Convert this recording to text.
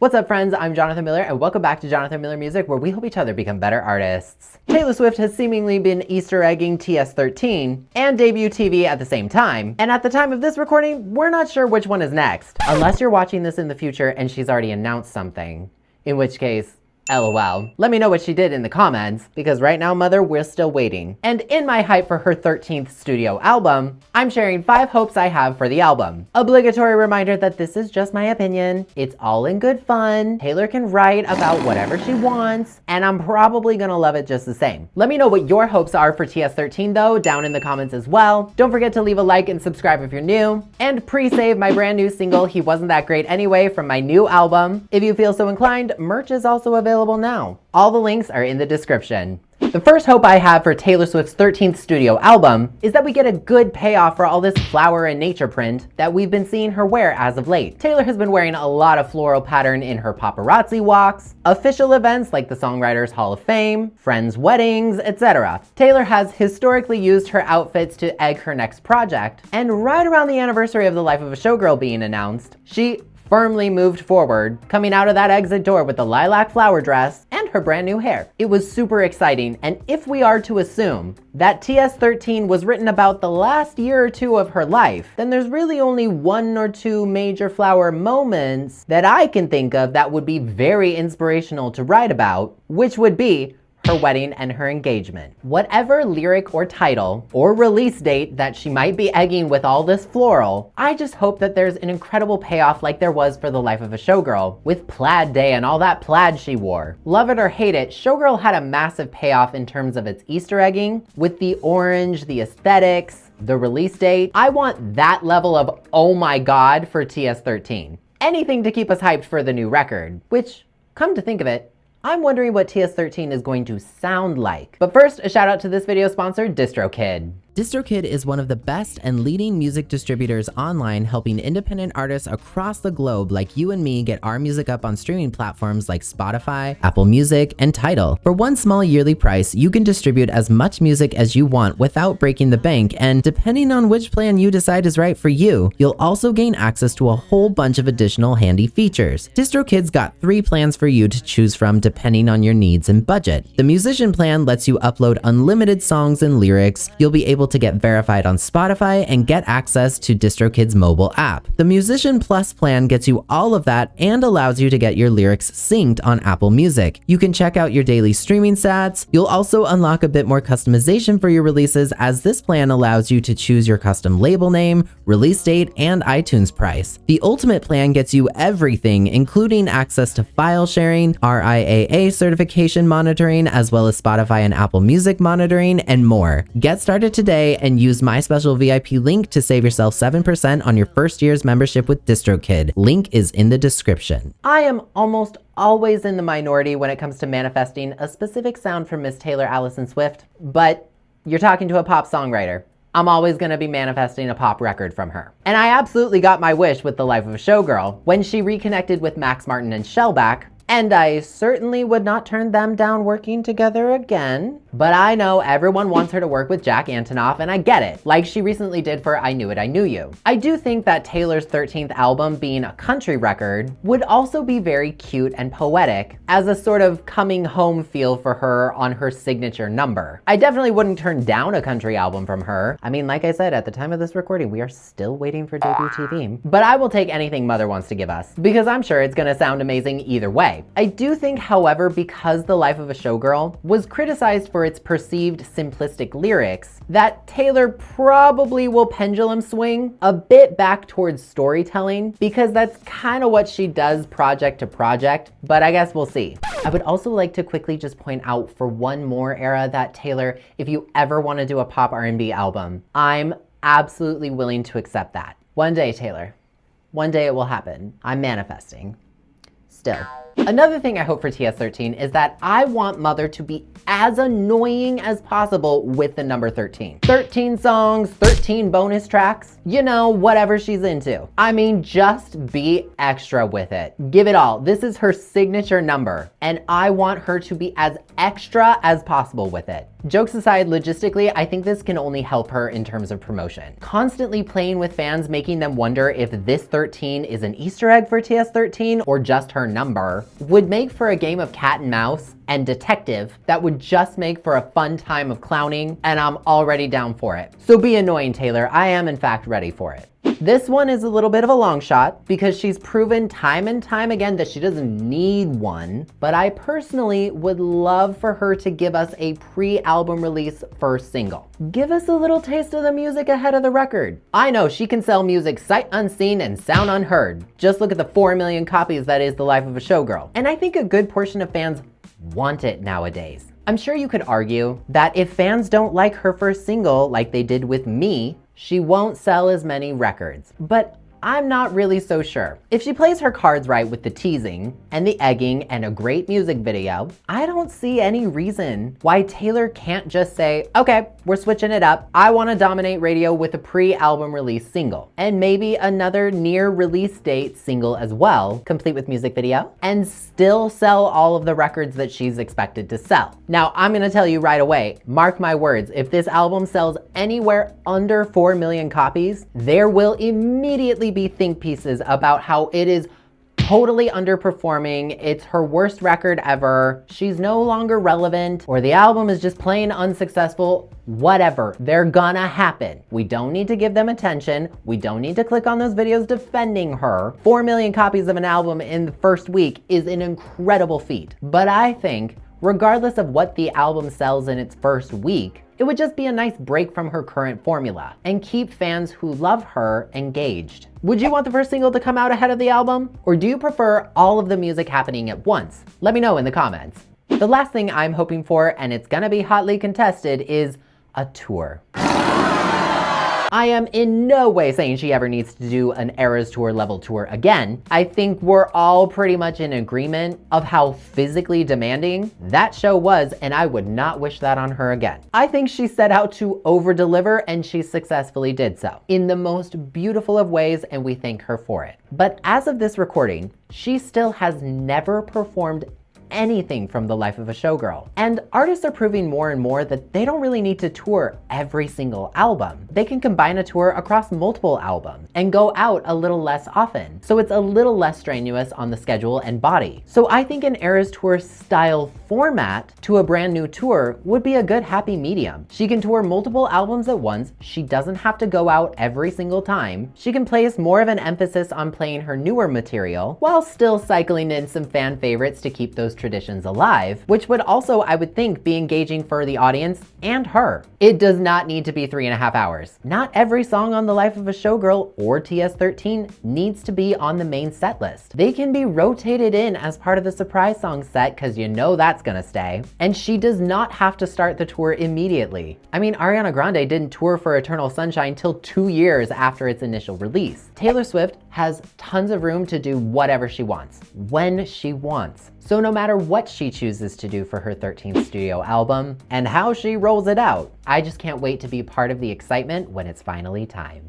What's up, friends? I'm Jonathan Miller, and welcome back to Jonathan Miller Music, where we help each other become better artists. Taylor Swift has seemingly been Easter egging TS13 and Debut TV at the same time, and at the time of this recording, we're not sure which one is next. Unless you're watching this in the future and she's already announced something, in which case, LOL. Let me know what she did in the comments, because right now, mother, we're still waiting. And in my hype for her 13th studio album, I'm sharing 5 hopes I have for the album. Obligatory reminder that this is just my opinion. It's all in good fun. Taylor can write about whatever she wants, and I'm probably gonna love it just the same. Let me know what your hopes are for TS13 though, down in the comments as well. Don't forget to leave a like and subscribe if you're new, and pre-save my brand new single, He Wasn't That Great Anyway, from my new album. If you feel so inclined, merch is also available now. All the links are in the description. The first hope I have for Taylor Swift's 13th studio album is that we get a good payoff for all this flower and nature print that we've been seeing her wear as of late. Taylor has been wearing a lot of floral pattern in her paparazzi walks, official events like the Songwriters Hall of Fame, friends' weddings, etc. Taylor has historically used her outfits to egg her next project, and right around the anniversary of The Life of a Showgirl being announced, she firmly moved forward, coming out of that exit door with the lilac flower dress and her brand new hair. It was super exciting, and if we are to assume that TS13 was written about the last year or two of her life, then there's really only 1 or 2 major flower moments that I can think of that would be very inspirational to write about, which would be her wedding and her engagement. Whatever lyric or title or release date that she might be egging with all this floral, I just hope that there's an incredible payoff like there was for The Life of a Showgirl, with Plaid Day and all that plaid she wore. Love it or hate it, Showgirl had a massive payoff in terms of its Easter egging, with the orange, the aesthetics, the release date. I want that level of oh my god for TS13. Anything to keep us hyped for the new record, which, come to think of it, I'm wondering what TS13 is going to sound like. But first, a shout out to this video sponsor, DistroKid. DistroKid is one of the best and leading music distributors online, helping independent artists across the globe like you and me get our music up on streaming platforms like Spotify, Apple Music, and Tidal. For one small yearly price, you can distribute as much music as you want without breaking the bank, and depending on which plan you decide is right for you, you'll also gain access to a whole bunch of additional handy features. DistroKid's got 3 plans for you to choose from depending on your needs and budget. The musician plan lets you upload unlimited songs and lyrics. You'll be able to get verified on Spotify and get access to DistroKid's mobile app. The Musician Plus plan gets you all of that and allows you to get your lyrics synced on Apple Music. You can check out your daily streaming stats. You'll also unlock a bit more customization for your releases, as this plan allows you to choose your custom label name, release date, and iTunes price. The Ultimate plan gets you everything, including access to file sharing, RIAA certification monitoring, as well as Spotify and Apple Music monitoring, and more. Get started today and use my special VIP link to save yourself 7% on your first year's membership with DistroKid. Link is in the description. I am almost always in the minority when it comes to manifesting a specific sound from Miss Taylor Allison Swift, but you're talking to a pop songwriter. I'm always gonna be manifesting a pop record from her. And I absolutely got my wish with The Life of a Showgirl when she reconnected with Max Martin and Shellback, and I certainly would not turn them down working together again. But I know everyone wants her to work with Jack Antonoff, and I get it, like she recently did for I Knew It, I Knew You. I do think that Taylor's 13th album being a country record would also be very cute and poetic, as a sort of coming home feel for her on her signature number. I definitely wouldn't turn down a country album from her. I mean, like I said, at the time of this recording, we are still waiting for Debut TV. But I will take anything Mother wants to give us, because I'm sure it's gonna sound amazing either way. I do think, however, because The Life of a Showgirl was criticized for its perceived simplistic lyrics, that Taylor probably will pendulum swing a bit back towards storytelling, because that's kind of what she does project to project, but I guess we'll see. I would also like to quickly just point out for one more era that Taylor, if you ever want to do a pop R&B album, I'm absolutely willing to accept that. One day, Taylor. One day it will happen. I'm manifesting. Still. Another thing I hope for TS13 is that I want Mother to be as annoying as possible with the number 13. 13 songs, 13 bonus tracks, you know, whatever she's into. I mean, just be extra with it. Give it all. This is her signature number, and I want her to be as extra as possible with it. Jokes aside, logistically, I think this can only help her in terms of promotion. Constantly playing with fans, making them wonder if this 13 is an Easter egg for TS13 or just her number, would make for a game of cat and mouse and detective that would just make for a fun time of clowning, and I'm already down for it. So be annoying, Taylor. I am in fact ready for it. This one is a little bit of a long shot because she's proven time and time again that she doesn't need one, but I personally would love for her to give us a pre-album release first single. Give us a little taste of the music ahead of the record. I know she can sell music sight unseen and sound unheard. Just look at the 4 million copies that is The Life of a Showgirl. And I think a good portion of fans want it nowadays. I'm sure you could argue that if fans don't like her first single like they did with me, she won't sell as many records, but I'm not really so sure. If she plays her cards right with the teasing and the egging and a great music video, I don't see any reason why Taylor can't just say, okay, we're switching it up. I want to dominate radio with a pre-album release single and maybe another near release date single as well, complete with music video, and still sell all of the records that she's expected to sell. Now, I'm going to tell you right away, mark my words, if this album sells anywhere under 4 million copies, there will immediately be think pieces about how it is totally underperforming, it's her worst record ever, she's no longer relevant, or the album is just plain unsuccessful. Whatever, they're gonna happen. We don't need to give them attention. We don't need to click on those videos defending her. 4 million copies of an album in the first week is an incredible feat. But I think, regardless of what the album sells in its first week, it would just be a nice break from her current formula and keep fans who love her engaged. Would you want the first single to come out ahead of the album? Or do you prefer all of the music happening at once? Let me know in the comments. The last thing I'm hoping for, and it's gonna be hotly contested, is a tour. I am in no way saying she ever needs to do an Eras Tour level tour again. I think we're all pretty much in agreement of how physically demanding that show was, and I would not wish that on her again. I think she set out to over-deliver, and she successfully did so in the most beautiful of ways, and we thank her for it. But as of this recording, she still has never performed anything from The Life of a Showgirl. And artists are proving more and more that they don't really need to tour every single album. They can combine a tour across multiple albums and go out a little less often. So it's a little less strenuous on the schedule and body. So I think an Eras Tour style format to a brand new tour would be a good happy medium. She can tour multiple albums at once. She doesn't have to go out every single time. She can place more of an emphasis on playing her newer material while still cycling in some fan favorites to keep those traditions alive, which would also, I would think, be engaging for the audience and her. It does not need to be 3.5 hours. Not every song on The Life of a Showgirl or TS13 needs to be on the main set list. They can be rotated in as part of the surprise song set, because you know that's gonna stay. And she does not have to start the tour immediately. I mean, Ariana Grande didn't tour for Eternal Sunshine till 2 years after its initial release. Taylor Swift has tons of room to do whatever she wants, when she wants. So no matter what she chooses to do for her 13th studio album and how she rolls it out, I just can't wait to be part of the excitement when it's finally time.